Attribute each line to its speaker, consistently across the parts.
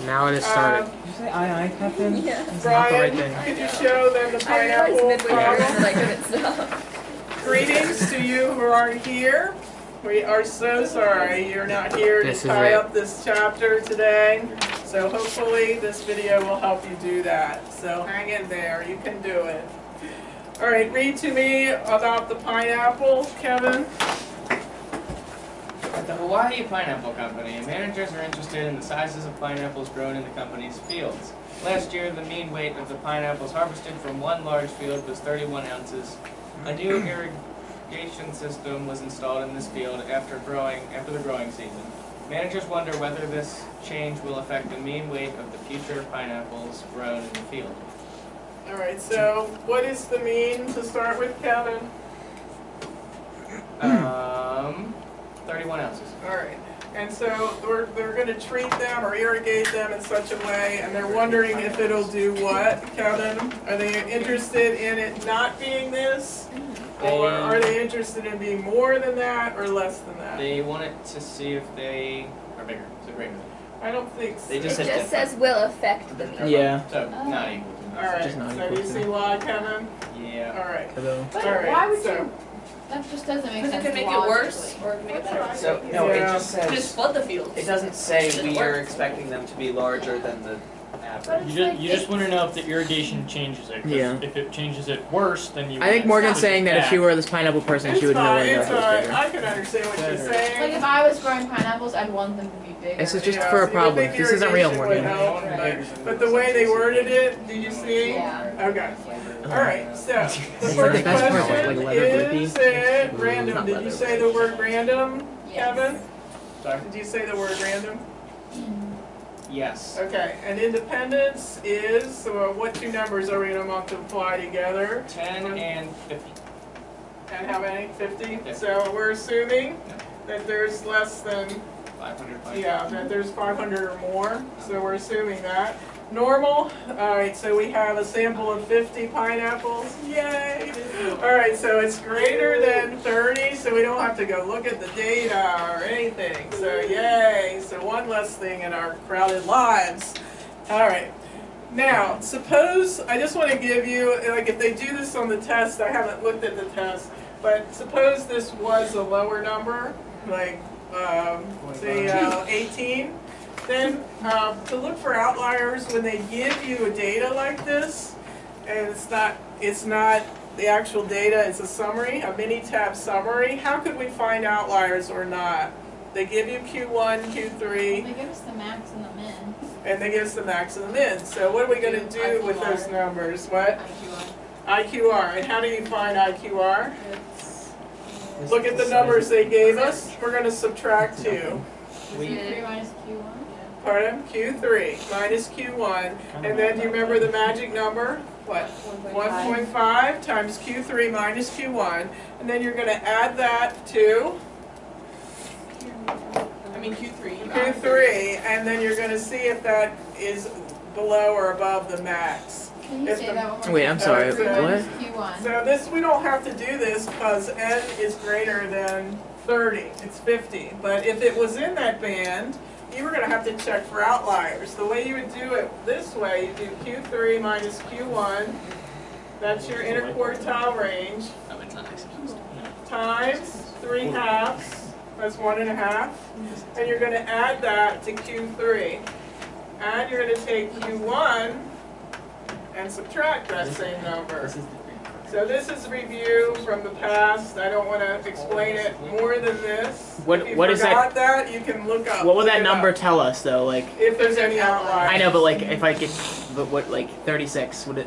Speaker 1: Now it has started.
Speaker 2: Did you say aye, Captain?
Speaker 3: Yeah.
Speaker 1: That's not the right thing.
Speaker 4: Could you show them the
Speaker 3: I realized
Speaker 4: pineapple
Speaker 3: midway
Speaker 4: problem?
Speaker 3: through that I couldn't stop.
Speaker 4: Greetings to you who aren't here. We are so sorry you're not here to tie up this chapter today. So hopefully this video will help you do that. So hang in there, you can do it. All right, read to me about the pineapple, Kevin.
Speaker 5: At the Hawaii Pineapple Company, managers are interested in the sizes of pineapples grown in the company's fields. Last year, the mean weight of the pineapples harvested from one large field was 31 ounces. A new irrigation system was installed in this field after the growing season. Managers wonder whether this change will affect the mean weight of the future pineapples grown in the field.
Speaker 4: All right, so what is the mean to start with, Kevin?
Speaker 5: 31 ounces.
Speaker 4: All right, and so they're going to treat them or irrigate them in such a way, and they're wondering if it'll do what, Kevin? Are they interested in it not being this? Or are they interested in being more than that or less than that?
Speaker 5: They want it to see if they are bigger, so greater.
Speaker 4: I don't think so.
Speaker 5: They just
Speaker 3: It just says will affect the mean.
Speaker 2: Yeah.
Speaker 5: So, not equal to.
Speaker 4: All right,
Speaker 2: Just not
Speaker 4: so
Speaker 2: equal
Speaker 4: you
Speaker 2: to.
Speaker 4: see why, Kevin?
Speaker 5: Yeah.
Speaker 4: All right.
Speaker 2: Hello.
Speaker 6: But
Speaker 4: All right,
Speaker 6: why would
Speaker 4: so-
Speaker 6: you? That just doesn't make
Speaker 3: Because
Speaker 6: sense.
Speaker 3: it could make it
Speaker 6: logically.
Speaker 3: worse or it could make it better.
Speaker 7: So, no, it
Speaker 4: Yeah.
Speaker 7: just
Speaker 3: Just
Speaker 7: says,
Speaker 3: flood the fields.
Speaker 7: it doesn't say
Speaker 3: Doesn't
Speaker 7: we
Speaker 3: work.
Speaker 7: are expecting them to be larger than the average.
Speaker 8: You just want to know if the irrigation changes it. 'Cause
Speaker 1: Yeah.
Speaker 8: If it changes it worse, then you.
Speaker 1: I think Morgan's saying that if she were this pineapple person, she would know
Speaker 4: fine,
Speaker 1: whether
Speaker 4: it's
Speaker 1: that was
Speaker 4: fine.
Speaker 1: bigger.
Speaker 4: I can understand what you're
Speaker 6: Like
Speaker 4: saying.
Speaker 6: if I was growing pineapples, I'd want them to be bigger.
Speaker 1: This is just
Speaker 4: Yeah,
Speaker 1: for
Speaker 4: so
Speaker 1: a
Speaker 4: you
Speaker 1: problem.
Speaker 4: think
Speaker 1: This isn't real,
Speaker 4: irrigation would
Speaker 1: Morgan.
Speaker 4: help, but the way they worded it, did you see?
Speaker 6: Yeah.
Speaker 4: Okay. All right, so the
Speaker 1: It's
Speaker 4: first
Speaker 1: like the best part,
Speaker 4: question
Speaker 1: like leather grippy.
Speaker 4: is it random?
Speaker 1: Not
Speaker 4: Did you
Speaker 1: leather,
Speaker 4: say
Speaker 1: but-
Speaker 4: the word random,
Speaker 6: Yes.
Speaker 4: Kevin?
Speaker 5: Sorry?
Speaker 4: Did you say the word random?
Speaker 5: Yes.
Speaker 4: Okay, and independence is, so what two numbers are we going to multiply together?
Speaker 5: 10 and 50.
Speaker 4: And how many? 50?
Speaker 5: 50.
Speaker 4: So we're assuming that there's less than,
Speaker 5: 500
Speaker 4: that there's 500 or more. So we're assuming that. Normal, alright, so we have a sample of 50 pineapples. Yay! Alright, so it's greater than 30, so we don't have to go look at the data or anything. So yay! So one less thing in our crowded lives. Alright. Now, suppose, I just want to give you, like if they do this on the test, I haven't looked at the test, but suppose this was a lower number, like, say 18. Then to look for outliers when they give you a data like this, and it's not the actual data, it's a summary, a mini tab summary. How could we find outliers or not? They give you Q1, Q3,
Speaker 6: They give us the max and the min.
Speaker 4: and they give us the max and the min. So what are we going to do with those numbers? What? IQR. And how do you find IQR? Look at the numbers they gave us. We're going to subtract 2.
Speaker 6: Q3 minus Q1.
Speaker 4: Pardon? Q3 minus Q1. And then do you remember the magic number? What? 1.5 times Q3 minus Q1. And then you're going to add that to Q3. And then you're going to see if that is below or above the max.
Speaker 6: Can you
Speaker 4: If
Speaker 6: say
Speaker 4: the-
Speaker 6: that one more
Speaker 1: Wait,
Speaker 6: time?
Speaker 1: I'm sorry.
Speaker 4: Q3
Speaker 1: What?
Speaker 6: Q1.
Speaker 4: So this, we don't have to do this because n is greater than 30. It's 50. But if it was in that band, you were going to have to check for outliers. The way you would do it this way, you do Q3 minus Q1. That's your interquartile range.
Speaker 5: Oh, it's not acceptable.
Speaker 4: Times 3 halves. That's 1.5. And you're going to add that to Q3. And you're going to take Q1 and subtract that same number. So this is review from the past. I don't want to explain it more than this.
Speaker 1: What-
Speaker 4: If you
Speaker 1: what is that-
Speaker 4: forgot that, you can look up.
Speaker 1: What would
Speaker 4: look
Speaker 1: that
Speaker 4: it
Speaker 1: number
Speaker 4: up.
Speaker 1: tell us, though? Like,
Speaker 4: If there's any outliers.
Speaker 1: I know, but like, if I get, but what, like 36? Would it?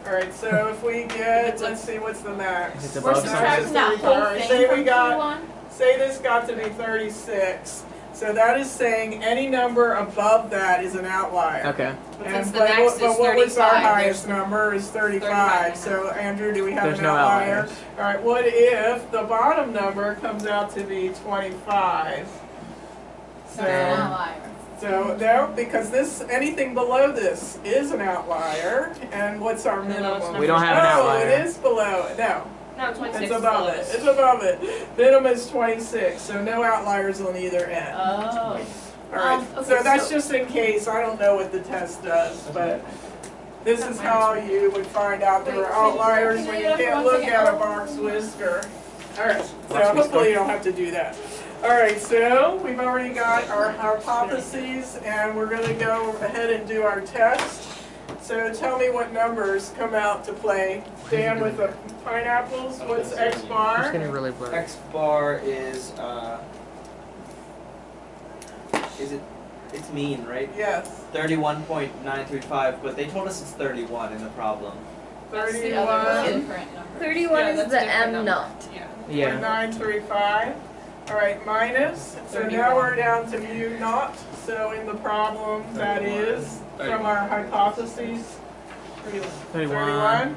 Speaker 4: All right, so if we get, let's see, what's the max?
Speaker 1: If it's
Speaker 6: We're
Speaker 1: above
Speaker 6: subtracting that
Speaker 4: All
Speaker 6: whole
Speaker 4: right,
Speaker 6: thing
Speaker 4: say
Speaker 6: from
Speaker 4: we got,
Speaker 6: Q1.
Speaker 4: say this got to be 36. So that is saying any number above that is an outlier.
Speaker 1: Okay.
Speaker 3: Since the max is
Speaker 4: but what was our
Speaker 3: 35,
Speaker 4: highest number is 35. So Andrew, do we have
Speaker 1: There's
Speaker 4: an
Speaker 1: no
Speaker 4: outlier?
Speaker 1: outliers.
Speaker 4: All right, what if the bottom number comes out to be 25?
Speaker 6: So it's an outlier.
Speaker 4: So there, because this, anything below this is an outlier, and what's our minimum?
Speaker 1: We don't have an outlier.
Speaker 4: Oh, it is below it. No,
Speaker 3: No, 26
Speaker 4: it's
Speaker 3: is
Speaker 4: above
Speaker 3: the
Speaker 4: it.
Speaker 3: lowest.
Speaker 4: It's above it. Minimum is 26, so no outliers on either end.
Speaker 3: Oh.
Speaker 4: Alright,
Speaker 6: Okay,
Speaker 4: so that's
Speaker 6: so-
Speaker 4: just in case, I don't know what the test does, but this is how you would find out there are outliers when you can't look at a box whisker. Alright, so hopefully you don't have to do that. Alright, so we've already got our hypotheses and we're going to go ahead and do our test. So tell me what numbers come out to play. Dan with the pineapples, what's X
Speaker 1: It's
Speaker 4: bar?
Speaker 1: getting really blurry.
Speaker 7: X bar is it's mean, right?
Speaker 4: Yes,
Speaker 7: 31.935, but they told us it's 31 in the problem.
Speaker 6: That's the other
Speaker 4: 31.
Speaker 6: different number.
Speaker 3: 31
Speaker 5: Yeah,
Speaker 3: is
Speaker 5: that's
Speaker 3: the
Speaker 5: different
Speaker 3: M
Speaker 5: number.
Speaker 3: naught.
Speaker 5: Yeah.
Speaker 1: Yeah.
Speaker 4: 935. Alright, minus. So now we're down to mu naught. So in the problem, that is from our hypotheses. 31.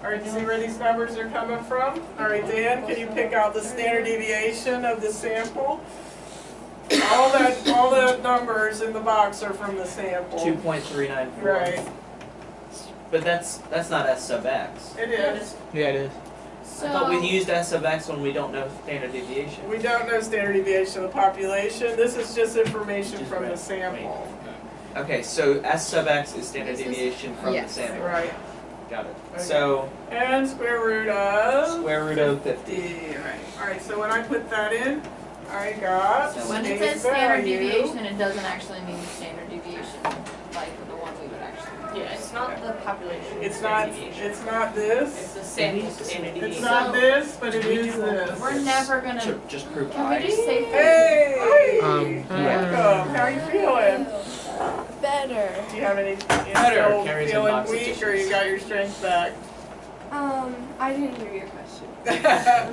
Speaker 4: Alright, see where these numbers are coming from? Alright, Dan, can you pick out the standard deviation of the sample? All the numbers in the box are from the sample.
Speaker 7: 2.394.
Speaker 4: Right,
Speaker 7: But that's not S sub x.
Speaker 4: it is.
Speaker 1: Yeah, it is.
Speaker 6: So,
Speaker 7: I thought we used S sub x when we don't know standard deviation.
Speaker 4: We don't know standard deviation of the population. This is just information from the sample.
Speaker 7: Okay, so S sub x is standard
Speaker 6: This is-
Speaker 7: deviation from
Speaker 3: yes.
Speaker 7: the sample.
Speaker 4: Right.
Speaker 7: Got it.
Speaker 4: Okay.
Speaker 7: So
Speaker 4: And square root of
Speaker 7: square root of 50.
Speaker 4: 50. Alright, so when I put that in, I got
Speaker 6: so when it
Speaker 4: a
Speaker 6: says standard
Speaker 4: value.
Speaker 6: deviation, it doesn't actually mean standard deviation, like the one we would actually.
Speaker 5: Yeah, it's not the population.
Speaker 4: It's
Speaker 5: standard
Speaker 4: not.
Speaker 5: deviation.
Speaker 4: It's not
Speaker 5: It's
Speaker 4: this.
Speaker 5: the sample standard
Speaker 4: It's
Speaker 5: deviation.
Speaker 4: not this, but it is this.
Speaker 6: We're never gonna.
Speaker 7: So just prove
Speaker 6: Can we
Speaker 7: I.
Speaker 6: just say
Speaker 4: Hey!
Speaker 1: Yeah.
Speaker 4: Welcome. How are you feeling?
Speaker 3: Better.
Speaker 4: Do you have any?
Speaker 5: Better.
Speaker 4: Still
Speaker 5: Carries a
Speaker 4: feeling
Speaker 5: box of
Speaker 4: weak, or you
Speaker 5: tissues.
Speaker 4: got your strength back?
Speaker 3: I didn't hear your question.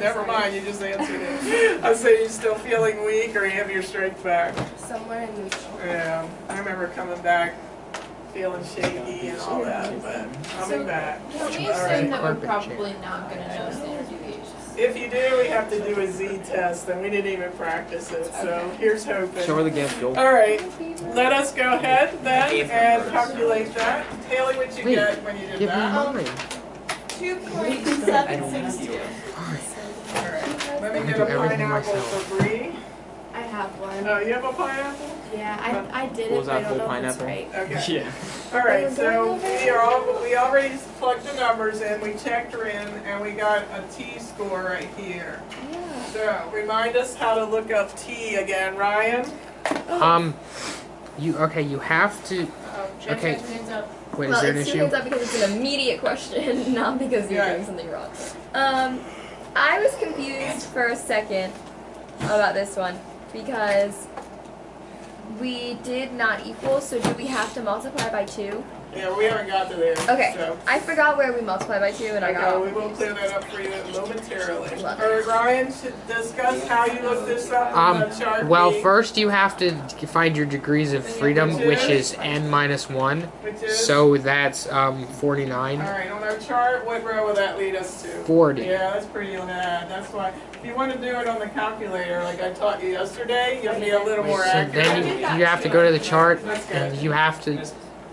Speaker 4: Never mind. You just answered it. I say you're still feeling weak, or you have your strength back.
Speaker 3: Somewhere in neutral.
Speaker 4: Yeah, I remember coming back feeling shaky and all that, but coming back.
Speaker 6: Can we
Speaker 4: All right.
Speaker 6: assume that we're
Speaker 1: Carpet chair.
Speaker 6: probably not gonna know standard deviation?
Speaker 4: If you do, we have to do a Z test, and we didn't even practice it, so here's hoping.
Speaker 1: Show her the gift, Joel.
Speaker 4: All right, let us go ahead then and calculate that. Haley, what'd you
Speaker 1: Wait,
Speaker 4: get when you did
Speaker 1: Give me
Speaker 4: that?
Speaker 1: mine.
Speaker 6: 2.762.
Speaker 4: All right, let me
Speaker 1: I
Speaker 4: get
Speaker 1: do
Speaker 4: a
Speaker 1: everything
Speaker 4: pineapple
Speaker 1: myself.
Speaker 4: for Bree.
Speaker 3: I have one.
Speaker 4: Oh, you have a pineapple?
Speaker 3: Yeah, I did
Speaker 1: What was
Speaker 3: it, but I
Speaker 1: that,
Speaker 3: don't
Speaker 1: whole
Speaker 3: know if it's
Speaker 1: pineapple?
Speaker 3: right.
Speaker 4: Okay.
Speaker 8: Yeah.
Speaker 4: All right, so we already plugged the numbers in, we checked her in, and we got a T-score right here.
Speaker 3: Yeah.
Speaker 4: So, remind us how to look up T again, Ryan.
Speaker 1: You have to. Okay. Wait,
Speaker 3: Well,
Speaker 1: is there an
Speaker 3: it's two
Speaker 1: issue?
Speaker 3: hands up because it's an immediate question, not because you're
Speaker 4: Yeah.
Speaker 3: doing something wrong. I was confused for a second about this one because we did not equal, so do we have to multiply by 2?
Speaker 4: Yeah, we haven't got to there.
Speaker 3: Okay.
Speaker 4: So.
Speaker 3: I forgot where we multiply by 2 and I got
Speaker 4: Okay, we will clear that up for you momentarily.
Speaker 3: Love
Speaker 4: All right, Ryan, should discuss how you look this up on the chart.
Speaker 1: Well,
Speaker 4: B,
Speaker 1: first you have to find your degrees of freedom, which is n minus 1.
Speaker 4: which is,
Speaker 1: So that's
Speaker 4: all
Speaker 1: 49.
Speaker 4: right, on our chart, what row will that lead us to?
Speaker 1: 40.
Speaker 4: Yeah, that's pretty bad. That's why, if you want to do it on the calculator, like I taught you yesterday, you'll be a little more
Speaker 1: So
Speaker 4: accurate.
Speaker 1: then you have to go to the chart
Speaker 4: That's good.
Speaker 1: and you have to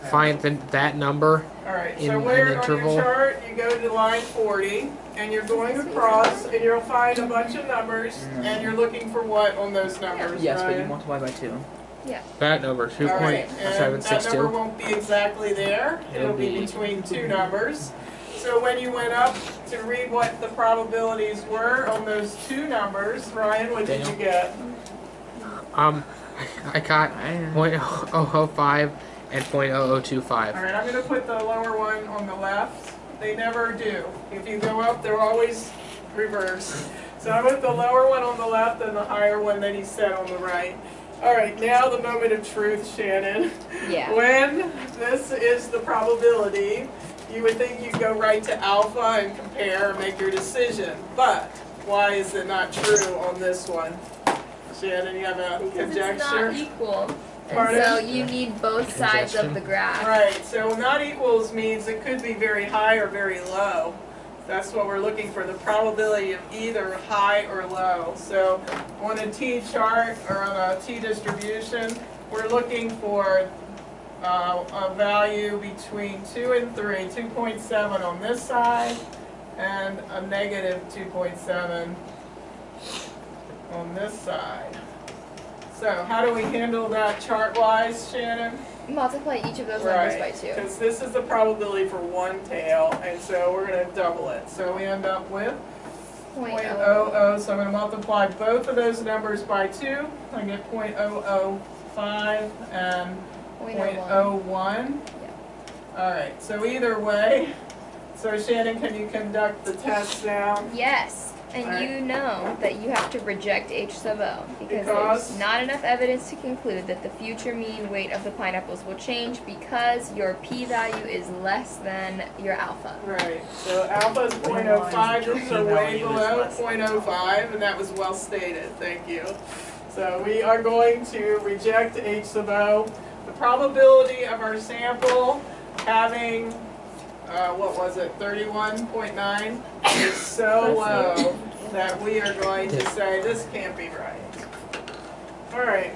Speaker 1: find that number.
Speaker 4: All right,
Speaker 1: in
Speaker 4: so
Speaker 1: an
Speaker 4: where on
Speaker 1: interval.
Speaker 4: your chart, you go to line 40, and you're going across, and you'll find a bunch of numbers, and you're looking for what on those numbers,
Speaker 1: Yes, but you
Speaker 4: Ryan?
Speaker 1: multiply by 2.
Speaker 3: Yeah.
Speaker 1: That number,
Speaker 4: All right, and that number
Speaker 1: 2.762.
Speaker 4: won't be exactly there. It'll be between two numbers. So when you went up to read what the probabilities were on those two numbers, Ryan, what did you get?
Speaker 1: I got 0.005 and 0.0025.
Speaker 4: All right, I'm going to put the lower one on the left. They never do. If you go up, they're always reversed. So I put the lower one on the left and the higher one that he said on the right. All right, now the moment of truth, Shannon.
Speaker 3: Yeah.
Speaker 4: When this is the probability, you would think you'd go right to alpha and compare and make your decision. But why is it not true on this one? Shannon, you have a
Speaker 3: Because
Speaker 4: conjecture?
Speaker 3: it's not equal. And
Speaker 4: Pardon?
Speaker 3: so you need both sides of the graph.
Speaker 4: Right, so not equals means it could be very high or very low. That's what we're looking for, the probability of either high or low. So on a T chart or on a T distribution, we're looking for a value between 2 and 3, 2.7 on this side and a negative 2.7 on this side. So how do we handle that chart-wise, Shannon?
Speaker 3: Multiply each of those numbers by 2.
Speaker 4: Because this is the probability for one tail, and so we're going to double it. So we end up with 0.00, so I'm going to multiply both of those numbers by 2. I get 0.005 and 0.01. Alright, so either way, so Shannon, can you conduct the test now?
Speaker 3: Yes. And
Speaker 4: Alright.
Speaker 3: you know that you have to reject H sub O because
Speaker 4: Because?
Speaker 3: there's not enough evidence to conclude that the future mean weight of the pineapples will change because your p-value is less than your alpha.
Speaker 4: Right, so alpha is 0.05, these are way below 0.05, and that was well stated, thank you. So we are going to reject H sub O. The probability of our sample having, what was it, 31.9 is so low that we are going to say this can't be right. All right,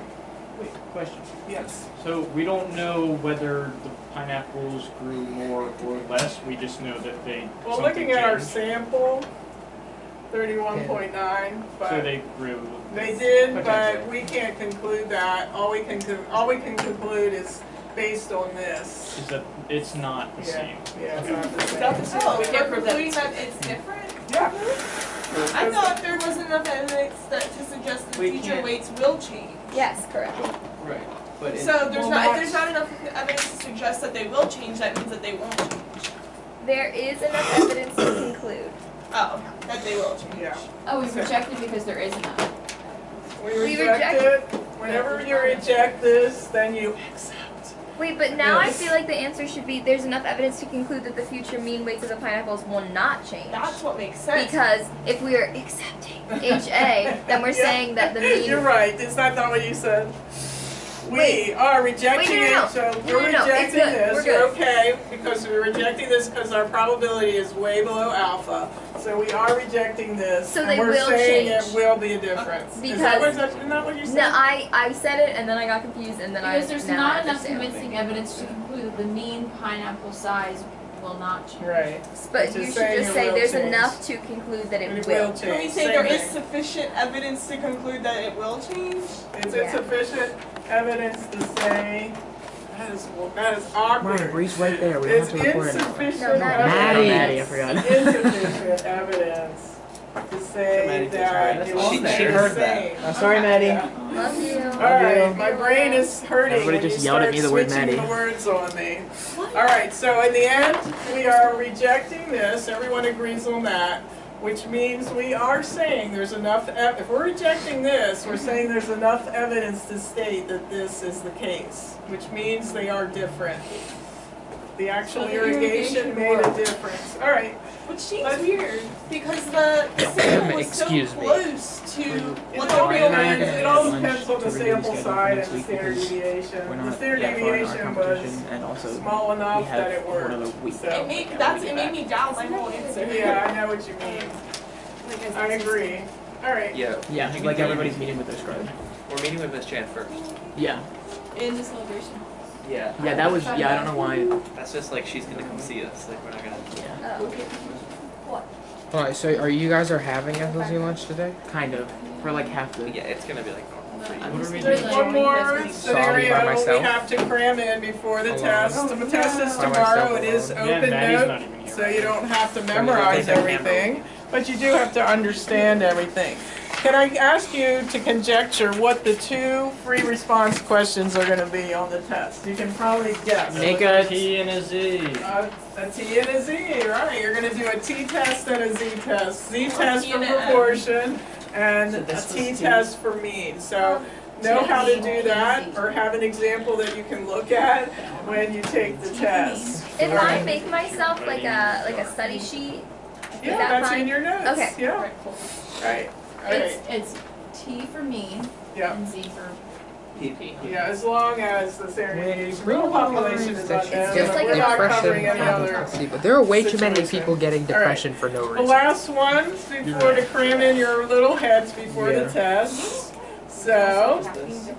Speaker 8: Wait, question.
Speaker 4: yes.
Speaker 8: So we don't know whether the pineapples grew more or less. We just know that they.
Speaker 4: Well,
Speaker 8: something
Speaker 4: looking at our
Speaker 8: changed.
Speaker 4: sample, 31.9, but
Speaker 8: So they grew.
Speaker 4: they did, but
Speaker 8: Potentially.
Speaker 4: we can't conclude that. All we can conclude is based on this.
Speaker 8: Is that it's not the
Speaker 4: Yeah,
Speaker 8: same.
Speaker 4: yeah, it's not the same.
Speaker 2: Not the same.
Speaker 6: Oh,
Speaker 2: We
Speaker 6: we're
Speaker 2: can't prove
Speaker 6: concluding
Speaker 2: that.
Speaker 6: that it's different?
Speaker 4: Yeah.
Speaker 2: I thought there was enough evidence that to suggest that
Speaker 5: We
Speaker 2: teacher
Speaker 5: can't-
Speaker 2: weights will change.
Speaker 3: Yes, correct.
Speaker 5: Right. But
Speaker 2: So there's
Speaker 4: well,
Speaker 2: not, if
Speaker 4: not-
Speaker 2: there's not enough evidence to suggest that they will change, that means that they won't change.
Speaker 3: There is enough evidence to conclude.
Speaker 2: Oh, that they will change.
Speaker 4: Yeah.
Speaker 6: Oh, we rejected because there is enough.
Speaker 4: We
Speaker 3: We
Speaker 4: reject it. Whenever you reject this, then you accept.
Speaker 3: Wait, but now I
Speaker 4: Yes.
Speaker 3: feel like the answer should be there's enough evidence to conclude that the future mean weights of the pineapples will not change.
Speaker 2: That's what makes sense.
Speaker 3: Because if we are accepting HA, then we're
Speaker 4: Yeah.
Speaker 3: saying that the mean.
Speaker 4: You're right. Is that not what you said? We
Speaker 3: Wait.
Speaker 4: are rejecting
Speaker 3: Wait, no.
Speaker 4: it, so
Speaker 3: No,
Speaker 4: we're
Speaker 3: no, it's
Speaker 4: rejecting
Speaker 3: good.
Speaker 4: this.
Speaker 3: We're
Speaker 4: You're
Speaker 3: good.
Speaker 4: okay because we're rejecting this because our probability is way below alpha. So we are rejecting this,
Speaker 3: So
Speaker 4: and
Speaker 3: they
Speaker 4: we're
Speaker 3: will
Speaker 4: saying
Speaker 3: change.
Speaker 4: it will be a difference.
Speaker 3: Because-
Speaker 4: Isn't that what you said?
Speaker 3: No, I said it and then I got confused and then
Speaker 6: Because there's
Speaker 3: now I
Speaker 6: not enough
Speaker 3: understand.
Speaker 6: convincing evidence to conclude that the mean pineapple size will not change.
Speaker 4: Right.
Speaker 3: But
Speaker 4: It's
Speaker 3: you
Speaker 4: just
Speaker 3: should
Speaker 4: saying
Speaker 3: just
Speaker 4: it
Speaker 3: say
Speaker 4: will
Speaker 3: there's
Speaker 4: change.
Speaker 3: enough to conclude that
Speaker 4: And
Speaker 3: it will.
Speaker 2: Can we
Speaker 4: change.
Speaker 2: say
Speaker 4: Same
Speaker 2: there is
Speaker 4: thing.
Speaker 2: sufficient evidence to conclude that it will change?
Speaker 4: Is it
Speaker 3: Yeah.
Speaker 4: sufficient evidence to say that is awkward.
Speaker 1: Right, Bree's right there. We
Speaker 4: It's
Speaker 1: don't have to record it.
Speaker 4: insufficient
Speaker 3: No, not
Speaker 1: Maddie.
Speaker 3: Maddie,
Speaker 1: I forgot.
Speaker 4: Insufficient evidence to say
Speaker 7: Maddie did
Speaker 4: that
Speaker 7: right.
Speaker 4: it will
Speaker 7: She
Speaker 4: stay
Speaker 7: heard
Speaker 4: the
Speaker 7: that.
Speaker 4: same.
Speaker 1: I'm sorry, Maddie.
Speaker 4: Yeah.
Speaker 3: Love you.
Speaker 4: Alright, my brain is hurting
Speaker 1: Everybody
Speaker 4: when you
Speaker 1: just yelled at
Speaker 4: start
Speaker 1: me the word
Speaker 4: switching
Speaker 1: Maddie.
Speaker 4: the words on me. Alright, so in the end, we are rejecting this. Everyone agrees on that. Which means we are saying there's enough, if we're rejecting this, we're saying there's enough evidence to state that this is the case. Which means they are different. The actual
Speaker 6: So the
Speaker 4: irrigation
Speaker 6: irrigation
Speaker 4: made a
Speaker 6: worked.
Speaker 4: difference. Alright,
Speaker 2: Which seems weird, because the sample was so
Speaker 1: Excuse me.
Speaker 2: close to what the
Speaker 4: all
Speaker 2: real
Speaker 4: depends,
Speaker 2: mean
Speaker 4: it all
Speaker 2: is.
Speaker 4: depends on the
Speaker 9: to review the
Speaker 4: sample
Speaker 9: schedule
Speaker 4: size
Speaker 9: for next
Speaker 4: and the
Speaker 9: week
Speaker 4: standard
Speaker 9: because
Speaker 4: deviation.
Speaker 9: we're
Speaker 4: The
Speaker 9: not
Speaker 4: standard
Speaker 9: that far in our
Speaker 4: deviation was
Speaker 9: competition, and also
Speaker 4: small enough
Speaker 9: we have
Speaker 4: that it worked.
Speaker 9: another week.
Speaker 4: So,
Speaker 2: It made me doubt my whole answer.
Speaker 4: yeah, I know what you mean. I agree. Alright,
Speaker 7: Yeah.
Speaker 9: Yeah, like everybody's meeting with their scribe.
Speaker 7: We're meeting with Miss Chan first.
Speaker 9: Yeah,
Speaker 6: In the celebration.
Speaker 7: Yeah.
Speaker 9: yeah, that was. Yeah, I don't know why.
Speaker 7: That's just like she's gonna come see us. Like we're not gonna.
Speaker 9: Yeah,
Speaker 3: Oh.
Speaker 1: Alright, so are you guys having FLZ lunch today?
Speaker 9: kind of for like half the.
Speaker 7: Yeah, it's gonna be like normal for you.
Speaker 9: What are we
Speaker 4: there's
Speaker 9: doing?
Speaker 4: one more
Speaker 1: by
Speaker 4: scenario we
Speaker 1: myself?
Speaker 4: have to cram in before the
Speaker 1: Alone.
Speaker 4: test. The test is
Speaker 1: By
Speaker 4: tomorrow,
Speaker 1: myself
Speaker 4: it is
Speaker 1: alone.
Speaker 8: Yeah,
Speaker 4: open
Speaker 8: Maddie's
Speaker 4: note,
Speaker 8: not even here.
Speaker 4: so you don't have to
Speaker 7: you
Speaker 4: memorize
Speaker 7: don't think I can
Speaker 4: everything, but you do have to understand everything. Can I ask you to conjecture what the two free response questions are going to be on the test? You can probably guess.
Speaker 8: Make a T and a Z.
Speaker 4: A T and a Z, right? You're going to do a T test and a Z test. Z test
Speaker 2: T
Speaker 4: for
Speaker 2: and a M.
Speaker 4: proportion and
Speaker 7: So
Speaker 4: a
Speaker 7: this
Speaker 4: T
Speaker 7: was T.
Speaker 4: test for mean. So know how to do that or have an example that you can look at when you take the test.
Speaker 3: If
Speaker 4: All
Speaker 3: I
Speaker 4: right.
Speaker 3: make myself like a study sheet,
Speaker 4: Yeah,
Speaker 3: that
Speaker 4: that's
Speaker 3: fine?
Speaker 4: in your notes.
Speaker 3: Okay.
Speaker 4: Yeah,
Speaker 6: Alright, cool.
Speaker 4: right. All right.
Speaker 6: It's T for mean
Speaker 4: Yeah.
Speaker 6: and Z for P.
Speaker 4: Yeah, as long as the standard
Speaker 1: When
Speaker 4: deviation
Speaker 1: real
Speaker 4: population is
Speaker 1: it's
Speaker 4: unknown,
Speaker 3: just like
Speaker 4: we're not
Speaker 1: depression.
Speaker 4: covering any other.
Speaker 1: Let's see, but there are way too many
Speaker 4: situation.
Speaker 1: people getting depression for no
Speaker 4: The
Speaker 1: reason.
Speaker 4: last one before to cram in your little heads before the test. So,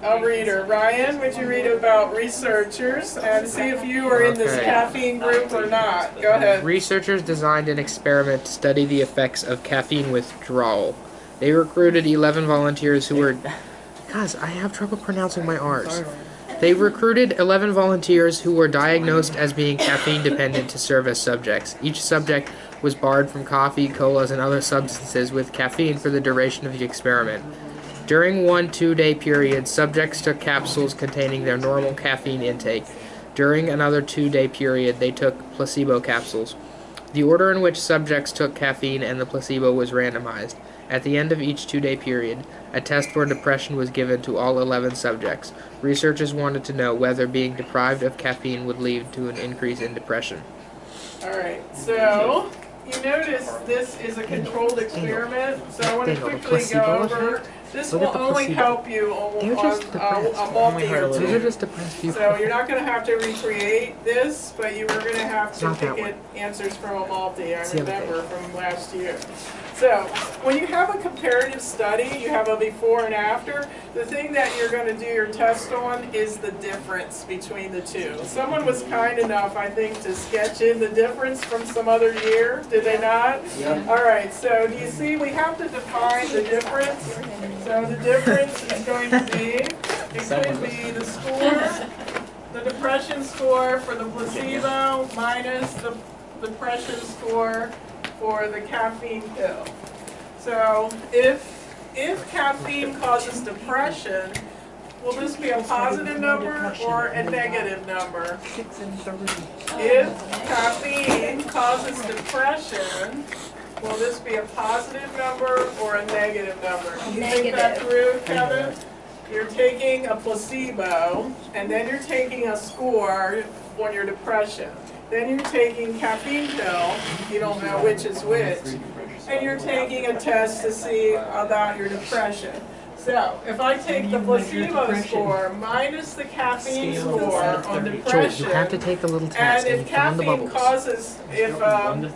Speaker 4: I'll read her. Ryan, would you read about researchers and see if you are in this
Speaker 1: Okay.
Speaker 4: caffeine group or not? Go ahead.
Speaker 1: Researchers designed an experiment to study the effects of caffeine withdrawal. They recruited 11 volunteers who were Guys, I have trouble pronouncing my R's. They recruited 11 volunteers who were diagnosed as being caffeine dependent to serve as subjects. Each subject was barred from coffee, colas, and other substances with caffeine for the duration of the experiment. During one 2-day period, subjects took capsules containing their normal caffeine intake. During another 2-day period, they took placebo capsules. The order in which subjects took caffeine and the placebo was randomized. At the end of each 2-day period, a test for depression was given to all 11 subjects. Researchers wanted to know whether being deprived of caffeine would lead to an increase in depression.
Speaker 4: Alright, so you notice this is a controlled experiment, so I want to quickly go over. This will only help you on a multi or
Speaker 1: Those are just depressed people.
Speaker 4: So you're not going to have to recreate this, but you are going to have to pick answers from a multi, I remember, from last year. So when you have a comparative study, you have a before and after, the thing that you're going to do your test on is the difference between the two. Someone was kind enough, I think, to sketch in the difference from some other year, did they not?
Speaker 7: Yeah.
Speaker 4: All right, so do you see we have to define the difference? So the difference is going to be, it could be the score, the depression score for the placebo minus the depression score for the caffeine pill. So if caffeine causes depression, will this be a positive number or a negative number? If caffeine causes depression, will this be a positive number or a negative number? Can you think that through, Kevin? You're taking a placebo, and then you're taking a score on your depression. Then you're taking caffeine pill, you don't know which is which, and you're taking a test to see about your depression. So, if I take the placebo score minus the caffeine score on depression,
Speaker 1: Joel, you have to take the little test
Speaker 4: and if caffeine causes, if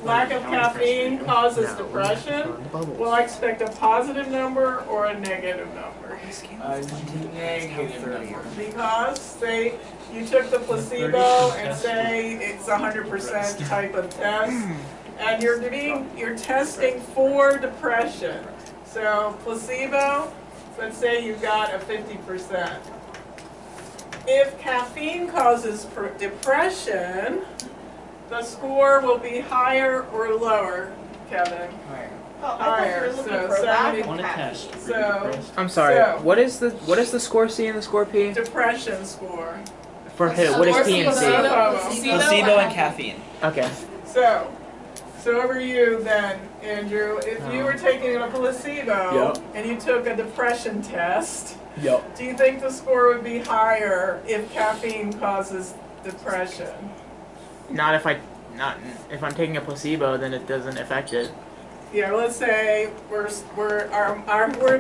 Speaker 4: lack of caffeine causes depression, will I expect a positive number or a negative number?
Speaker 5: Negative number.
Speaker 4: Because say you took the placebo and say it's 100% type of test, and you're testing for depression. So placebo, let's say you got a 50%. If caffeine causes depression, the score will be higher or lower, Kevin? Higher. So 70.
Speaker 8: On a test.
Speaker 4: So
Speaker 9: I'm sorry.
Speaker 4: So-
Speaker 9: what is the score C and the score P?
Speaker 4: depression score.
Speaker 9: For who? What is P and C?
Speaker 7: Placebo and caffeine.
Speaker 9: Okay.
Speaker 4: So over you then, Andrew, if you were taking a placebo and you took a depression test,
Speaker 9: Yep.
Speaker 4: do you think the score would be higher if caffeine causes depression?
Speaker 9: Not if I'm taking a placebo, then it doesn't affect it.
Speaker 4: Yeah, let's say we're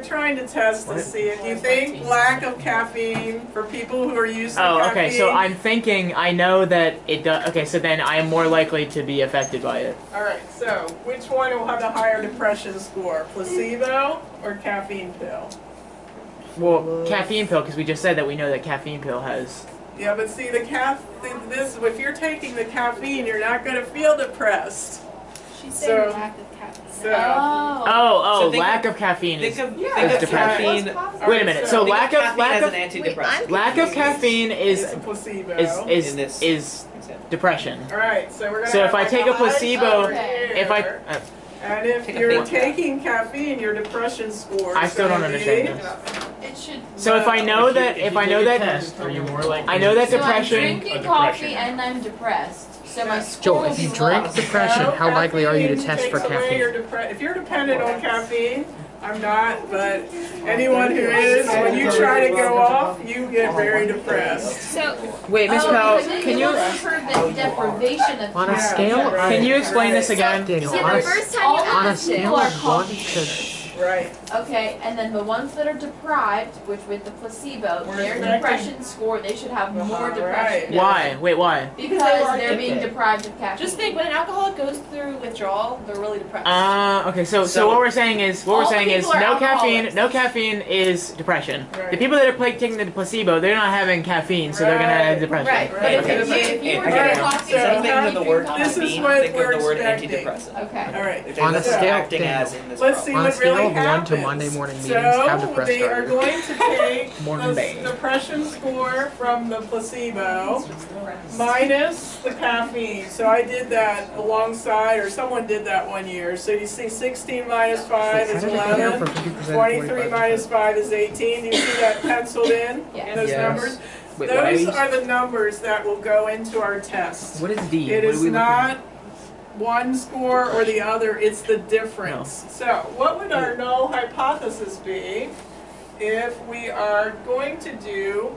Speaker 4: trying to test to see if you think lack of caffeine for people who are used to caffeine.
Speaker 9: Oh, okay. So I'm thinking I know that it does. Okay, so then I am more likely to be affected by it.
Speaker 4: All right. So which one will have the higher depression score, placebo or caffeine pill?
Speaker 9: Well, caffeine pill, because we just said that we know that caffeine pill has.
Speaker 4: Yeah, but see if you're taking the caffeine, you're not going to feel depressed.
Speaker 6: She's
Speaker 4: So-
Speaker 6: saying lack of caffeine.
Speaker 4: So
Speaker 9: Oh,
Speaker 7: think
Speaker 9: lack of caffeine is.
Speaker 7: Think of
Speaker 9: depression.
Speaker 7: caffeine.
Speaker 9: Wait a minute. So
Speaker 7: Think
Speaker 9: lack of
Speaker 7: caffeine as an antidepressant.
Speaker 9: lack of caffeine
Speaker 4: it's
Speaker 9: is
Speaker 4: a placebo.
Speaker 9: is
Speaker 7: In this
Speaker 9: is
Speaker 7: example.
Speaker 9: depression.
Speaker 4: All right. So we're going to.
Speaker 9: So if I take a placebo, if I
Speaker 4: and if
Speaker 7: Take a
Speaker 4: you're
Speaker 7: big
Speaker 4: taking caffeine, your depression score.
Speaker 9: I still don't understand this.
Speaker 6: It should.
Speaker 9: So if I know that
Speaker 8: Test, are you more likely?
Speaker 9: I know that
Speaker 6: So
Speaker 9: depression.
Speaker 6: I'm drinking coffee and I'm depressed. So my score
Speaker 1: Joel,
Speaker 6: will
Speaker 1: if you
Speaker 6: be
Speaker 1: drink
Speaker 6: low.
Speaker 1: depression, how likely are you to
Speaker 4: Caffeine
Speaker 1: test for
Speaker 4: takes away
Speaker 1: caffeine?
Speaker 4: your if you're dependent on caffeine, I'm not, but anyone who is, when you try to go off, you get very depressed.
Speaker 6: So,
Speaker 9: Wait, Miss Powell,
Speaker 6: because
Speaker 9: can you
Speaker 6: deprivation of
Speaker 1: On a
Speaker 6: caffeine.
Speaker 1: scale,
Speaker 9: can you explain this again?
Speaker 1: Daniel,
Speaker 3: See,
Speaker 1: on
Speaker 3: the
Speaker 1: a,
Speaker 3: first time you
Speaker 1: on a
Speaker 3: asked
Speaker 1: scale
Speaker 3: people are
Speaker 1: of 1
Speaker 3: coffee.
Speaker 1: to
Speaker 4: Right.
Speaker 6: Okay, and then the ones that are deprived, which with the placebo,
Speaker 4: We're
Speaker 6: their
Speaker 4: expecting-
Speaker 6: depression score, they should have more
Speaker 4: Right.
Speaker 6: depression.
Speaker 9: Why? Wait, why?
Speaker 6: Because they're being deprived of caffeine.
Speaker 2: Just think, when an alcoholic goes through withdrawal, they're really depressed.
Speaker 9: Okay. So what we're saying is
Speaker 2: All the people are
Speaker 9: no
Speaker 2: alcoholics.
Speaker 9: caffeine is depression.
Speaker 4: Right.
Speaker 9: The people that are taking the placebo, they're not having caffeine, so they're gonna have
Speaker 4: Right.
Speaker 9: depression.
Speaker 6: Right, but if you
Speaker 7: Okay,
Speaker 6: were
Speaker 7: okay,
Speaker 6: drinking
Speaker 7: okay.
Speaker 6: coffee,
Speaker 4: So
Speaker 7: Instead of thinking of the word
Speaker 4: this is
Speaker 7: caffeine,
Speaker 4: what
Speaker 7: think
Speaker 4: we're
Speaker 7: of the word
Speaker 4: expecting.
Speaker 7: antidepressant.
Speaker 6: Okay.
Speaker 4: All right.
Speaker 7: Which
Speaker 1: On a
Speaker 7: is
Speaker 1: scale-
Speaker 7: acting as in this
Speaker 4: Let's see
Speaker 1: On a
Speaker 4: what
Speaker 1: scale
Speaker 4: really
Speaker 1: of 1 to
Speaker 4: happens?
Speaker 1: Monday morning meetings. How
Speaker 4: So
Speaker 1: depressed
Speaker 4: they are
Speaker 1: you?
Speaker 4: going to take
Speaker 1: Morning
Speaker 4: the
Speaker 1: bang.
Speaker 4: depression score from the placebo minus the caffeine. So I did that alongside, or someone did that one year. So you see 16 minus 5 is
Speaker 1: How did it compare
Speaker 4: 11.
Speaker 1: from 50% to
Speaker 4: 23
Speaker 1: 45%?
Speaker 4: minus 5 is 18. Do you see that penciled in?
Speaker 6: Yes.
Speaker 4: Those
Speaker 1: Yes.
Speaker 4: numbers?
Speaker 9: Wait, why
Speaker 4: Those
Speaker 9: you-
Speaker 4: are the numbers that will go into our test.
Speaker 9: What is D?
Speaker 4: It
Speaker 9: What
Speaker 4: is
Speaker 9: are we looking
Speaker 4: not one score or the other, it's the difference. So what would our null hypothesis be if we are going to do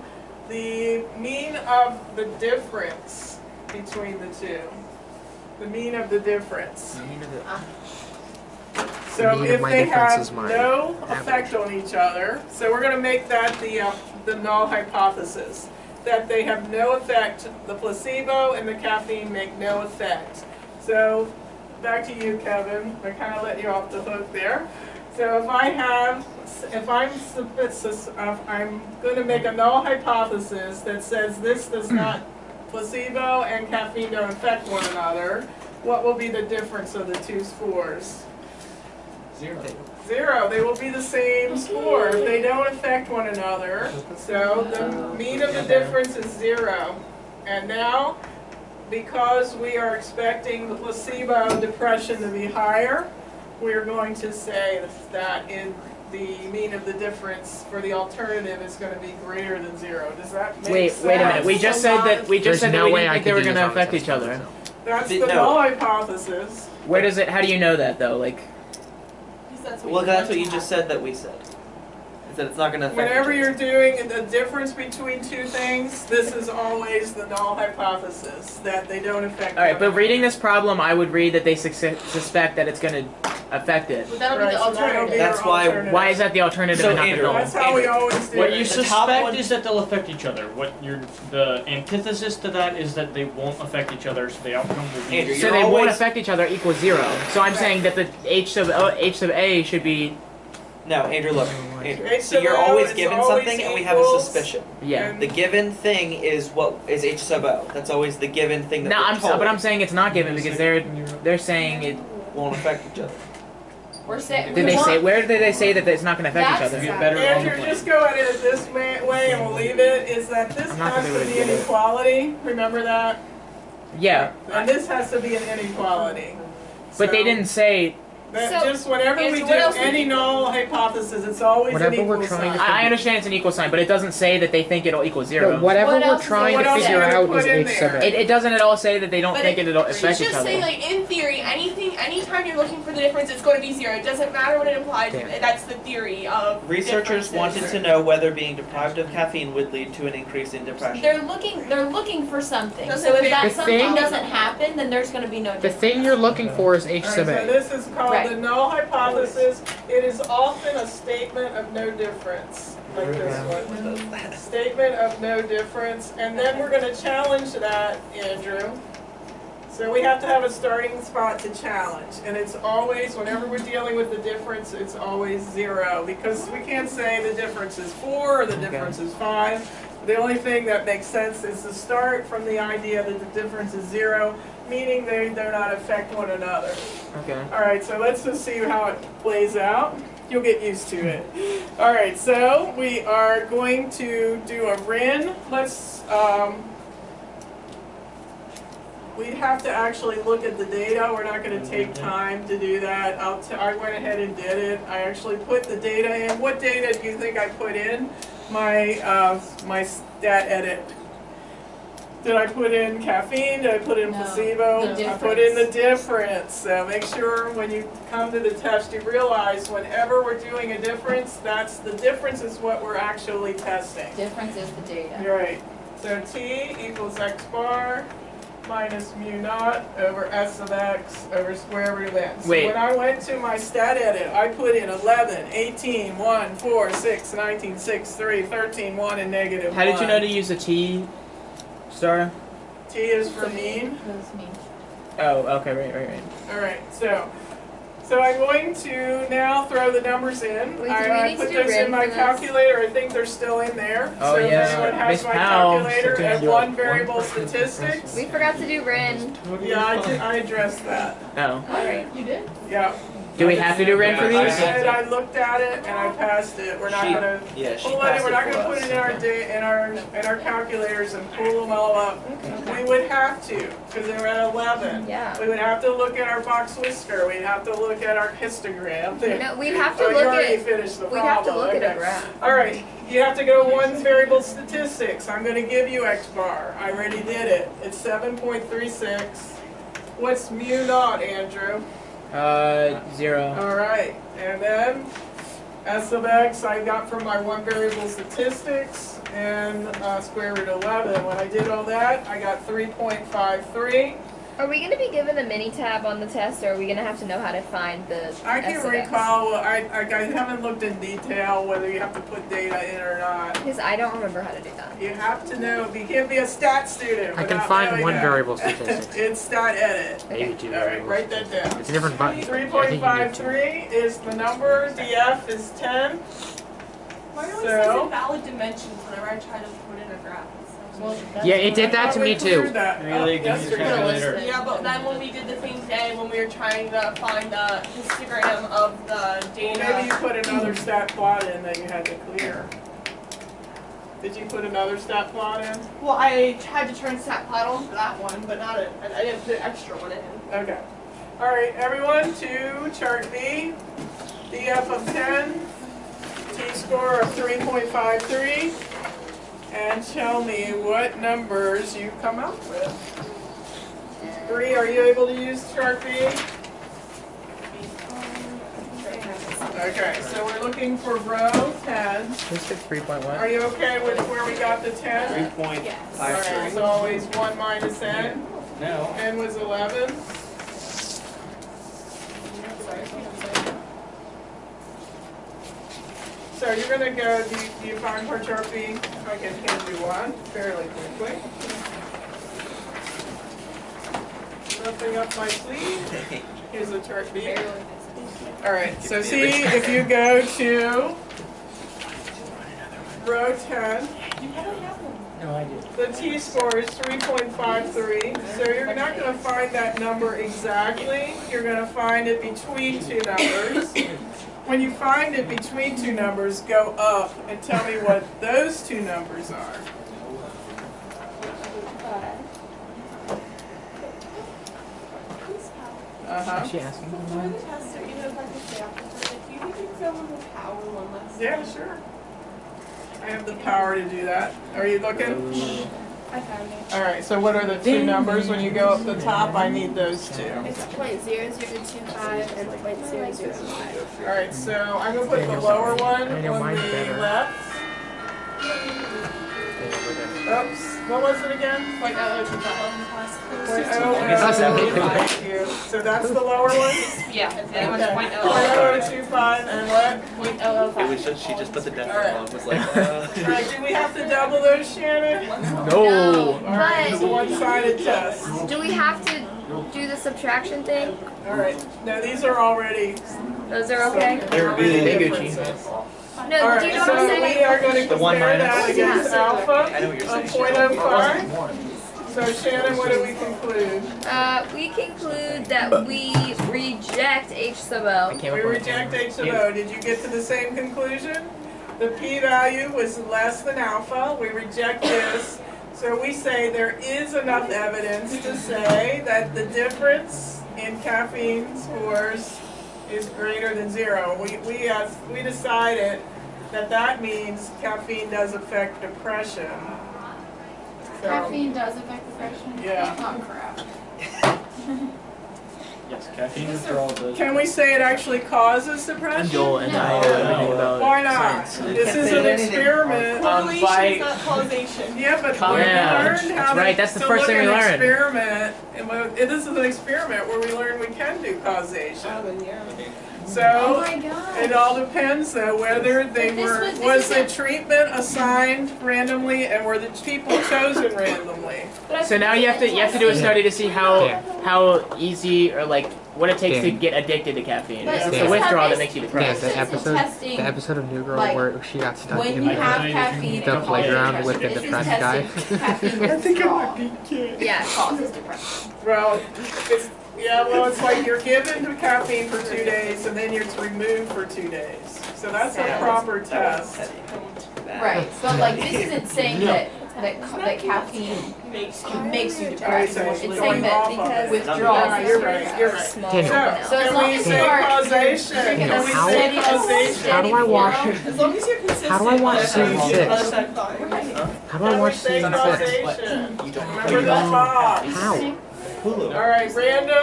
Speaker 4: the mean of the difference between the two? The mean of the difference. So
Speaker 1: The mean of
Speaker 4: if
Speaker 1: my
Speaker 4: they
Speaker 1: difference
Speaker 4: have
Speaker 1: is my
Speaker 4: no
Speaker 1: average.
Speaker 4: effect on each other, so we're going to make that the null hypothesis. That they have no effect, the placebo and the caffeine make no effect. So back to you, Kevin. I kind of let you off the hook there. So if I'm going to make a null hypothesis that says this does not, placebo and caffeine don't affect one another, what will be the difference of the two scores?
Speaker 5: 0.
Speaker 4: 0. They will be the same score if they don't affect one another. So the mean of the difference is 0. And now, because we are expecting the placebo depression to be higher, we are going to say that the mean of the difference for the alternative is going to be greater than 0. Does that make sense?
Speaker 9: Wait a minute. We just said that we
Speaker 1: There's
Speaker 9: just said
Speaker 1: no
Speaker 9: that we
Speaker 1: way
Speaker 9: didn't
Speaker 1: I
Speaker 9: think they
Speaker 1: could
Speaker 9: were
Speaker 1: do
Speaker 9: going
Speaker 1: this
Speaker 9: to
Speaker 1: on the
Speaker 9: affect
Speaker 1: test
Speaker 9: each other.
Speaker 1: myself.
Speaker 4: That's the
Speaker 7: No.
Speaker 4: null hypothesis.
Speaker 9: Where does it? How do you know that though? Like,
Speaker 7: Well, that's what you just said that we said. Is that it's not going to affect
Speaker 4: Whenever
Speaker 7: each
Speaker 4: you're
Speaker 7: other.
Speaker 4: doing the difference between two things, this is always the null hypothesis, that they don't affect
Speaker 9: all right,
Speaker 4: one
Speaker 9: but
Speaker 4: another.
Speaker 9: reading this problem, I would read that they suspect that it's going to affect it.
Speaker 6: But that'll
Speaker 4: Right,
Speaker 6: be the
Speaker 4: so that'll be
Speaker 6: alternative.
Speaker 7: That's
Speaker 4: your
Speaker 7: why-
Speaker 4: alternative.
Speaker 9: Why is that the alternative
Speaker 7: So,
Speaker 9: and not
Speaker 7: Andrew,
Speaker 9: the null?
Speaker 4: That's how we always do
Speaker 8: What
Speaker 4: it.
Speaker 8: you
Speaker 7: The top
Speaker 8: suspect
Speaker 7: one-
Speaker 8: is that they'll affect each other. The antithesis to that is that they won't affect each other, so the outcome will be.
Speaker 7: Andrew,
Speaker 9: So
Speaker 7: you're
Speaker 9: they won't
Speaker 7: always-
Speaker 9: affect each other equals 0. So I'm saying that the H sub A should be
Speaker 7: No, Andrew, look. Andrew.
Speaker 4: H
Speaker 7: So
Speaker 4: sub
Speaker 7: you're
Speaker 4: O
Speaker 7: always
Speaker 4: is
Speaker 7: given
Speaker 4: always
Speaker 7: something and we have a
Speaker 4: equals-
Speaker 7: suspicion.
Speaker 9: yeah.
Speaker 4: And
Speaker 7: The given thing is what is H sub O. That's always the given thing that
Speaker 9: No,
Speaker 7: we're told
Speaker 9: but I'm saying it's not given because they're saying it.
Speaker 7: won't affect each other.
Speaker 6: We're saying.
Speaker 9: Did they say where did they say that it's not going to affect each
Speaker 6: That's
Speaker 9: other?
Speaker 8: Get better on the
Speaker 4: Andrew,
Speaker 8: plane.
Speaker 4: just go at it this way and we'll leave it, is that this
Speaker 9: I'm not
Speaker 4: has
Speaker 9: gonna
Speaker 4: to
Speaker 9: do
Speaker 4: be
Speaker 9: it
Speaker 4: an
Speaker 9: again.
Speaker 4: equality, remember that?
Speaker 9: Yeah,
Speaker 4: And this has to be an inequality.
Speaker 9: but they
Speaker 4: So-
Speaker 9: didn't say.
Speaker 4: That
Speaker 6: So,
Speaker 4: just whenever we
Speaker 6: Andrew,
Speaker 4: do
Speaker 6: what else would
Speaker 4: any
Speaker 6: you-
Speaker 4: null hypothesis, it's always
Speaker 1: Whatever
Speaker 4: an equal
Speaker 1: we're trying to
Speaker 4: sign.
Speaker 9: I understand it's an equal sign, but it doesn't say that they think it'll equal 0.
Speaker 1: No, whatever
Speaker 6: What
Speaker 1: we're
Speaker 6: else is
Speaker 1: trying
Speaker 4: what
Speaker 1: to
Speaker 4: else
Speaker 1: figure
Speaker 4: are you
Speaker 1: out
Speaker 4: gonna
Speaker 1: is
Speaker 4: put in
Speaker 1: H
Speaker 4: there?
Speaker 1: sub A.
Speaker 9: It doesn't at all say that they don't
Speaker 6: But
Speaker 9: think it'll
Speaker 6: She's
Speaker 9: affect each
Speaker 6: just saying,
Speaker 9: other.
Speaker 6: like, in theory, anytime you're looking for the difference, it's going to be 0. It doesn't matter what it implies.
Speaker 1: Damn.
Speaker 6: That's the theory of
Speaker 7: Researchers
Speaker 6: differences.
Speaker 7: wanted to know whether being deprived of caffeine would lead to an increase in depression.
Speaker 6: They're looking for something.
Speaker 2: Doesn't
Speaker 6: So if
Speaker 2: fit.
Speaker 6: that
Speaker 1: The
Speaker 6: something
Speaker 1: thing-
Speaker 6: doesn't happen, then there's going to be no
Speaker 1: The
Speaker 6: difference.
Speaker 1: thing you're looking for is H
Speaker 4: Alright,
Speaker 1: sub
Speaker 4: so
Speaker 1: A.
Speaker 4: this is called
Speaker 6: Right.
Speaker 4: the null hypothesis. It is often a statement of no difference, like this one. Statement of no difference, and then we're going to challenge that, Andrew. So we have to have a starting spot to challenge, and it's always, whenever we're dealing with the difference, it's always 0, because we can't say the difference is 4 or the difference is 5. The only thing that makes sense is to start from the idea that the difference is 0, meaning they do not affect one another.
Speaker 9: Okay.
Speaker 4: Alright, so let's just see how it plays out. You'll get used to it. Alright, so we are going to do a RIN. We have to actually look at the data. We're not going to take time to do that. I went ahead and did it. I actually put the data in. What data do you think I put in? My stat edit. Did I put in caffeine? Did I put in
Speaker 6: No,
Speaker 4: placebo?
Speaker 6: the
Speaker 4: I put in the
Speaker 6: difference.
Speaker 4: difference. So make sure when you come to the test, you realize whenever we're doing a difference, the difference is what we're actually testing.
Speaker 6: Difference is the data.
Speaker 4: Right. So T equals x bar minus mu naught over s of x over square root of n. So
Speaker 9: Wait.
Speaker 4: when I went to my stat edit, I put in 11, 18, 1, 4, 6, 19, 6, 3, 13, 1, and negative 1.
Speaker 9: How did you know to use a T star?
Speaker 4: T is for mean.
Speaker 6: That's me.
Speaker 9: Oh, okay, right.
Speaker 4: Alright, so I'm going to now throw the numbers in.
Speaker 3: Wait, do we
Speaker 4: I
Speaker 3: need
Speaker 4: put
Speaker 3: to do
Speaker 4: those in
Speaker 3: RIN
Speaker 4: my
Speaker 3: for this?
Speaker 4: calculator. I think they're still in there.
Speaker 9: Oh,
Speaker 4: so
Speaker 9: yeah.
Speaker 4: if anyone has
Speaker 9: Miss
Speaker 4: my
Speaker 9: Powell
Speaker 4: calculator
Speaker 9: took
Speaker 4: and
Speaker 9: your
Speaker 4: one variable statistics.
Speaker 3: We forgot to do RIN.
Speaker 4: Yeah, I addressed that.
Speaker 9: Oh.
Speaker 6: Alright, you did?
Speaker 4: Yeah.
Speaker 9: Do we have to do rent for
Speaker 4: I
Speaker 9: these?
Speaker 4: said I looked at it and I passed it. We're not gonna.
Speaker 7: Yeah, she
Speaker 4: We're
Speaker 7: passed
Speaker 4: not
Speaker 7: it
Speaker 4: gonna
Speaker 7: for
Speaker 4: put
Speaker 7: us.
Speaker 4: it in our calculators and pull them all up. We would have to, because they were at 11.
Speaker 3: Yeah.
Speaker 4: We would have to look at our box whisker. We'd have to look at our histogram.
Speaker 3: No, we'd have to
Speaker 4: Oh,
Speaker 3: look
Speaker 4: you already
Speaker 3: at.
Speaker 4: finished the
Speaker 3: We'd have to
Speaker 4: problem.
Speaker 3: look at
Speaker 4: Okay.
Speaker 3: a graph.
Speaker 4: All right, you have to go one variable statistics. I'm going to give you X bar. I already did it. It's 7.36. What's mu naught, Andrew?
Speaker 9: 0.
Speaker 4: All right, and then S of X I got from my one variable statistics and square root 11. When I did all that, I got 3.53.
Speaker 3: Are we going to be given a mini tab on the test, or are we going to have to know how to find the
Speaker 4: I
Speaker 3: S
Speaker 4: can
Speaker 3: of X?
Speaker 4: recall, I haven't looked in detail whether you have to put data in or not.
Speaker 3: Because I don't remember how to do that.
Speaker 4: You have to know, you can't be a stat student
Speaker 1: I can
Speaker 4: without
Speaker 1: find
Speaker 4: knowing
Speaker 1: one
Speaker 4: that.
Speaker 1: variable statistics.
Speaker 4: It's stat edit.
Speaker 1: Maybe two
Speaker 4: All right,
Speaker 1: variables.
Speaker 4: write that down.
Speaker 1: It's a different button. I think you need two.
Speaker 4: 3.53 is the number, df is 10.
Speaker 2: Why always
Speaker 4: So-
Speaker 2: says invalid dimensions whenever I try to put in a graph?
Speaker 1: Yeah, it did that to me too.
Speaker 5: Really, give me the calculator.
Speaker 2: Yeah, but then when we did the same day when we were trying to find the histogram of the data.
Speaker 4: Maybe you put another stat plot in that you had to clear. Did you put another stat plot in?
Speaker 2: Well, I had to turn stat plot on for that one, but not I didn't put an extra one in.
Speaker 4: Okay. All right, everyone, to chart B. df of 10, t-score of 3.53. And tell me what numbers you come up with. 3, are you able to use chart B? Okay, so we're looking for row 10.
Speaker 1: Who's the 3.1?
Speaker 4: Are you okay with where we got the 10?
Speaker 7: 3.53.
Speaker 4: Alright, so always 1 minus n.
Speaker 5: No.
Speaker 4: N was 11. So you're going to go, do you find for chart B? I can hand you one fairly quickly. Nothing up my sleeve. Here's a chart B. Alright, so see if you go to row 10,
Speaker 9: No, I did.
Speaker 4: the t-score is 3.53. So you're not going to find that number exactly. You're going to find it between two numbers. When you find it between two numbers, go up and tell me what those two numbers are.
Speaker 9: Is she asking?
Speaker 2: Before the test, or even if I could stay after, do you think you could go with the power one less?
Speaker 4: Yeah, sure. I have the power to do that. Are you looking?
Speaker 2: I found it.
Speaker 4: All right, so what are the two numbers when you go up the top? I need those two.
Speaker 2: It's 0.0025 and 0.005.
Speaker 4: All right, so I'm going to put the lower one
Speaker 1: I know
Speaker 4: on
Speaker 1: mine's
Speaker 4: the
Speaker 1: better.
Speaker 4: left. Oops, what was it again?
Speaker 2: 0.025.
Speaker 4: Thank you. So that's the lower one?
Speaker 2: Yeah, the other one's
Speaker 4: Okay. 0.025 and what?
Speaker 2: 0.005.
Speaker 7: She just put the decimal
Speaker 4: Alright.
Speaker 7: on. Was like,
Speaker 4: All right, do we have to double those, Shannon?
Speaker 9: No.
Speaker 4: All right, it's a one-sided test.
Speaker 3: Do we have to do the subtraction thing?
Speaker 4: All right, no, these are already.
Speaker 3: Those are okay?
Speaker 7: They're
Speaker 9: Hey,
Speaker 7: big.
Speaker 9: Gucci.
Speaker 3: No,
Speaker 4: All
Speaker 3: do you
Speaker 4: right,
Speaker 3: know what I'm
Speaker 4: so we
Speaker 3: saying?
Speaker 4: are going to
Speaker 7: The one
Speaker 4: compare that
Speaker 7: minus.
Speaker 4: against alpha
Speaker 7: I know what you're
Speaker 4: of
Speaker 7: saying.
Speaker 4: 0.05. So Shannon, what do we conclude?
Speaker 3: We conclude that we reject H sub O.
Speaker 9: I came
Speaker 4: We
Speaker 9: up with
Speaker 4: reject H sub O. Did you get to the same conclusion? The p-value was less than alpha. We reject this. So we say there is enough evidence to say that the difference in caffeine scores is greater than 0. We decided that means caffeine does affect depression. So,
Speaker 6: Caffeine does affect depression?
Speaker 4: Yeah.
Speaker 6: Oh, crap.
Speaker 8: Yes, caffeine withdrawal does.
Speaker 4: can we say it actually causes depression?
Speaker 9: Joel and I know everything about
Speaker 4: Why not?
Speaker 9: science.
Speaker 4: This is an experiment.
Speaker 2: Correlation
Speaker 9: by-
Speaker 2: is not causation.
Speaker 4: Yeah, but we
Speaker 9: Yeah,
Speaker 4: learned how
Speaker 9: that's right, that's the first thing we
Speaker 4: to look at
Speaker 9: learned.
Speaker 4: an experiment, and this is an experiment where we learn we can do causation.
Speaker 6: Oh
Speaker 4: So
Speaker 6: my god.
Speaker 4: it all depends though whether they
Speaker 6: This
Speaker 4: were
Speaker 6: was
Speaker 4: the treatment assigned randomly and were the people chosen randomly.
Speaker 9: So now you have to do a study to see how easy or like what it takes to
Speaker 1: Dan.
Speaker 9: get addicted to caffeine.
Speaker 6: But
Speaker 9: It's
Speaker 1: Dan.
Speaker 9: the withdrawal that makes you
Speaker 1: Yeah,
Speaker 9: depressed.
Speaker 1: the
Speaker 6: testing,
Speaker 1: episode of New Girl
Speaker 6: like,
Speaker 1: where she got stuck
Speaker 6: when
Speaker 1: in
Speaker 6: you
Speaker 1: the,
Speaker 6: have caffeine
Speaker 1: the
Speaker 6: and
Speaker 1: playground with the
Speaker 6: this is
Speaker 1: depressed guy.
Speaker 6: testing caffeine
Speaker 4: I think it
Speaker 6: withdrawal
Speaker 4: might be kid.
Speaker 3: Yeah.
Speaker 6: causes depression.
Speaker 4: Well, it's Yeah, well, it's like you're given the caffeine for 2 days and then it's removed for 2 days. So that's a proper test.
Speaker 6: Right, but like this isn't saying that caffeine makes you depressed.
Speaker 4: Okay, so
Speaker 6: It's
Speaker 4: it's
Speaker 6: saying that
Speaker 3: because
Speaker 6: withdrawal.
Speaker 4: Alright, you're right, you're right.
Speaker 3: Small
Speaker 1: Daniel.
Speaker 3: amount.
Speaker 6: So as
Speaker 4: Can
Speaker 6: long
Speaker 4: we
Speaker 6: as
Speaker 4: say
Speaker 6: you are
Speaker 4: causation?
Speaker 6: drinking
Speaker 4: Can
Speaker 6: a
Speaker 4: we
Speaker 1: How-
Speaker 4: say causation?
Speaker 1: How do I wash?
Speaker 2: As long as you're consistent.
Speaker 1: How do I watch season 6?
Speaker 2: That's fine.
Speaker 1: How do I
Speaker 4: Can we
Speaker 1: watch
Speaker 4: say
Speaker 1: season 6?
Speaker 4: causation?
Speaker 7: You don't
Speaker 4: Remember the box.
Speaker 1: How?
Speaker 7: Hulu.
Speaker 4: Alright, random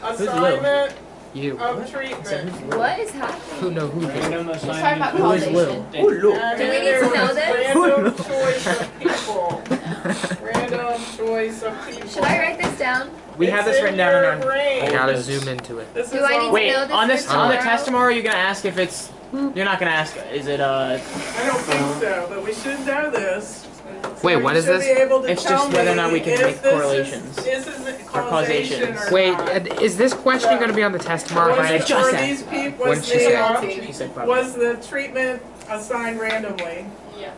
Speaker 1: Ah,
Speaker 4: assignment
Speaker 1: you.
Speaker 4: of treatment.
Speaker 3: What is happening?
Speaker 1: Who know who?
Speaker 5: Random
Speaker 6: Let's talk
Speaker 5: assignment.
Speaker 6: about
Speaker 1: Who is
Speaker 6: causation.
Speaker 1: Lil?
Speaker 4: And
Speaker 3: Do we
Speaker 4: then
Speaker 3: need to
Speaker 4: there
Speaker 3: know
Speaker 4: was
Speaker 3: this?
Speaker 4: random choice of people. Random choice of people.
Speaker 3: Should I write this down?
Speaker 9: We have
Speaker 4: It's
Speaker 9: this written down
Speaker 4: your
Speaker 9: in our.
Speaker 4: brain.
Speaker 1: I gotta zoom into it.
Speaker 4: This
Speaker 3: Do
Speaker 4: is
Speaker 3: I need
Speaker 4: all-
Speaker 3: to
Speaker 9: Wait,
Speaker 3: know this
Speaker 9: on
Speaker 3: for
Speaker 9: this on the
Speaker 3: tomorrow?
Speaker 9: test tomorrow, you're gonna ask if it's. You're not gonna ask. Is it
Speaker 4: I don't think so, but we should know this.
Speaker 1: Wait,
Speaker 4: So
Speaker 1: what
Speaker 4: you
Speaker 1: is
Speaker 4: should
Speaker 1: this?
Speaker 4: be able to
Speaker 9: It's
Speaker 4: tell
Speaker 9: just whether or
Speaker 4: me
Speaker 9: not we can
Speaker 4: if
Speaker 9: make
Speaker 4: this
Speaker 9: correlations.
Speaker 4: Is it
Speaker 9: Or
Speaker 4: causation
Speaker 9: causations.
Speaker 4: or
Speaker 1: Wait,
Speaker 4: not?
Speaker 1: is this question going to be on the test tomorrow?
Speaker 4: Was
Speaker 1: If I
Speaker 4: it
Speaker 9: just
Speaker 4: for
Speaker 9: said.
Speaker 4: these people?
Speaker 1: What
Speaker 4: Was
Speaker 1: did she say?
Speaker 9: She said probably.
Speaker 4: was the treatment assigned randomly?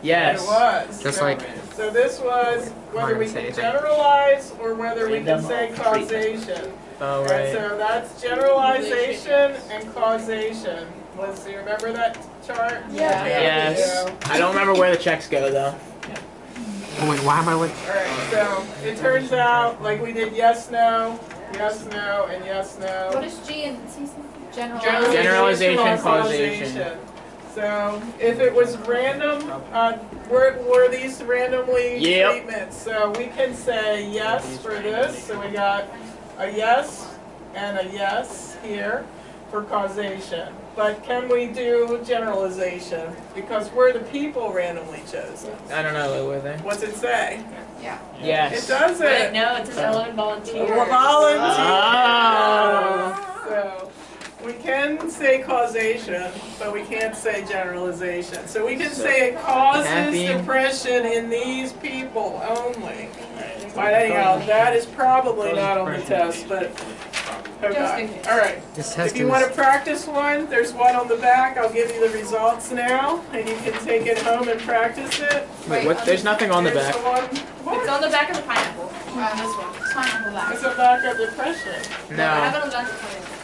Speaker 9: Yes.
Speaker 4: It was.
Speaker 1: Just like
Speaker 4: So this was whether we
Speaker 1: Say
Speaker 4: can
Speaker 1: anything.
Speaker 4: generalize or whether we can
Speaker 7: Random
Speaker 4: say causation.
Speaker 9: Oh
Speaker 4: And
Speaker 9: right.
Speaker 4: so that's generalization and causation. Let's see, remember that chart?
Speaker 6: Yeah.
Speaker 9: Yes. I don't remember where the checks go though.
Speaker 1: oh, wait, why am I with?
Speaker 4: Alright, so it turns out like we did yes, no, and yes, no.
Speaker 6: What is G in general?
Speaker 9: Generalization,
Speaker 4: or
Speaker 9: causation.
Speaker 4: So if it was random, were these randomly
Speaker 9: Yep.
Speaker 4: treatments? So we can say yes for this. So we got a yes and a yes here for causation. But can we do generalization? Because we're the people randomly chosen.
Speaker 9: I don't know. Were they?
Speaker 4: What's it say?
Speaker 6: Yeah.
Speaker 9: Yes.
Speaker 4: It doesn't.
Speaker 6: No, it's an 11 volunteer.
Speaker 4: Volunteer.
Speaker 9: Oh.
Speaker 4: So we can say causation, but we can't say generalization. So we can say it causes
Speaker 9: Caffeine.
Speaker 4: depression in these people only. But anyhow, that is probably not on the test, but okay. All right.
Speaker 1: This test
Speaker 4: If you
Speaker 1: is.
Speaker 4: want to practice one, there's one on the back. I'll give you the results now, and you can take it home and practice it.
Speaker 9: Wait, what? There's nothing on the
Speaker 4: Here's
Speaker 9: back.
Speaker 4: the one.
Speaker 6: It's
Speaker 4: What?
Speaker 6: on the back of the pineapple. This one. It's pineapple back.
Speaker 4: It's a back of depression.
Speaker 6: I have
Speaker 9: No.
Speaker 6: it on the back of pineapple.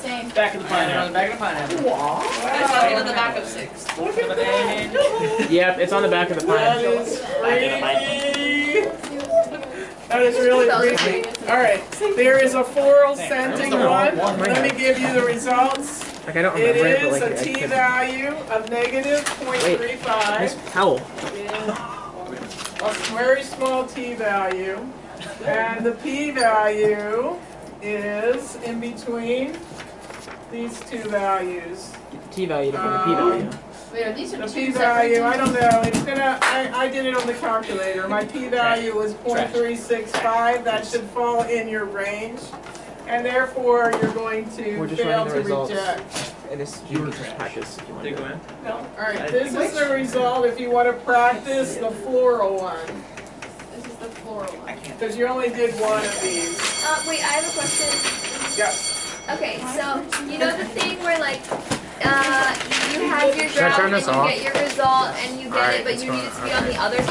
Speaker 6: Same.
Speaker 5: Back of the pineapple. On the back of the pineapple.
Speaker 4: Wow.
Speaker 6: It's on the back of 6.
Speaker 4: Look at that.
Speaker 9: Yep, it's on the back of the
Speaker 4: That
Speaker 9: pineapple.
Speaker 4: is crazy. That is really crazy. All right, there is a floral scenting one. Let me give you the results.
Speaker 1: Like I don't
Speaker 4: It
Speaker 1: remember it, but
Speaker 4: is
Speaker 1: like
Speaker 4: a
Speaker 1: I could.
Speaker 4: t-value of negative
Speaker 9: Miss
Speaker 4: 0.35.
Speaker 9: Powell.
Speaker 4: A very small t-value. And the p-value is in between these two values.
Speaker 9: Get the t-value from the p-value.
Speaker 6: Wait, are these
Speaker 4: The
Speaker 6: two
Speaker 4: p-value, I don't know, it's gonna, I did it on the calculator. My p-value was 0.365, that should fall in your range. And therefore, you're going
Speaker 9: We're
Speaker 4: to
Speaker 9: just
Speaker 4: fail
Speaker 9: running
Speaker 4: to
Speaker 9: the results.
Speaker 4: reject.
Speaker 9: And this you can just practice if you want to.
Speaker 5: They go in.
Speaker 4: Alright, this is the result if you want to practice the floral one.
Speaker 6: This is the floral one.
Speaker 4: Because you only did one of these.
Speaker 3: Wait, I have a question.
Speaker 4: Yes.
Speaker 3: Okay, so you know the thing where like you have your
Speaker 1: Should I
Speaker 3: graph
Speaker 1: turn
Speaker 3: and
Speaker 1: this
Speaker 3: you
Speaker 1: off?
Speaker 3: get your result and you get
Speaker 1: Alright,
Speaker 3: it, but
Speaker 1: it's
Speaker 3: you need it
Speaker 1: fine.
Speaker 3: to be on the other